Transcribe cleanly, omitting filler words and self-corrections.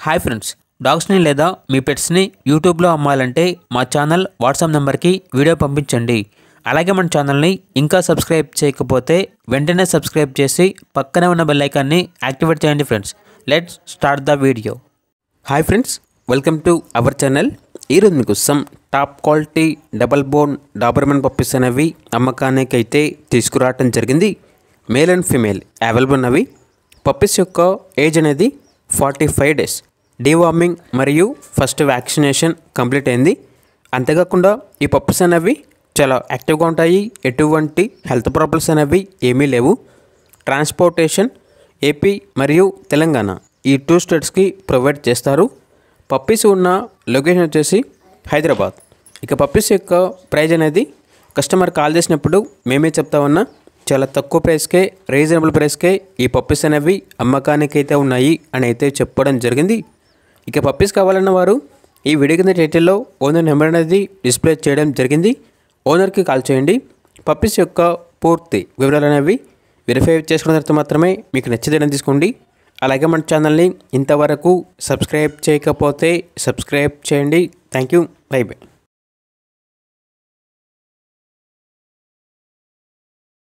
Hi friends, డాగ్స్ని లేదా మీ పెట్స్ని యూట్యూబ్లో అమ్మాలంటే మా ఛానల్ వాట్సాప్ నెంబర్కి వీడియో పంపించండి. అలాగే మన ఛానల్ని ఇంకా సబ్స్క్రైబ్ చేయకపోతే వెంటనే సబ్స్క్రైబ్ చేసి పక్కనే ఉన్న బెల్ ఐకాన్ని యాక్టివేట్ చేయండి friends. Let's start the video. Hi friends, welcome to our channel. ఈరోజు మీకు some top quality double bone Doberman puppies అనేవి అమ్మకానికి అయితే తీసుకురావటం జరిగింది. మేల్ అండ్ ఫీమేల్ అవైలబుల్ ఉన్నవి. పప్పీస్ యొక్క ఏజ్ అనేది 45 డేస్. డీవార్మింగ్ మరియు ఫస్ట్ వ్యాక్సినేషన్ కంప్లీట్ అయింది. అంతేకాకుండా ఈ పప్పీస్ అనేవి చాలా యాక్టివ్గా ఉంటాయి. ఎటువంటి హెల్త్ ప్రాబ్లమ్స్ అనేవి ఏమీ లేవు. ట్రాన్స్పోర్టేషన్ ఏపీ మరియు తెలంగాణ ఈ 2 స్టేట్స్కి ప్రొవైడ్ చేస్తారు. పప్పీస్ ఉన్న లొకేషన్ వచ్చేసి హైదరాబాద్. ఇక పప్పీస్ యొక్క ప్రైజ్ అనేది కస్టమర్ కాల్ చేసినప్పుడు మేమే చెప్తా ఉన్నా, చాలా తక్కువ ప్రైస్కే, రీజనబుల్ ప్రైస్కే ఈ పప్పీస్ అనేవి అమ్మకానికి అయితే ఉన్నాయి అని అయితే చెప్పడం జరిగింది. ఇక పప్పీస్ కావాలన్న వారు ఈ వీడియో కింద టైటిల్లో ఓనర్ నెంబర్ అనేది డిస్ప్లే చేయడం జరిగింది. ఓనర్కి కాల్ చేయండి. పప్పీస్ యొక్క పూర్తి వివరాలు అనేవి వెరిఫై చేసుకున్న తర్వాత మాత్రమే మీకు నచ్చితే తీసుకోండి. అలాగే మన ఛానల్ని ఇంతవరకు సబ్స్క్రైబ్ చేయకపోతే సబ్స్క్రైబ్ చేయండి. Thank you. By by.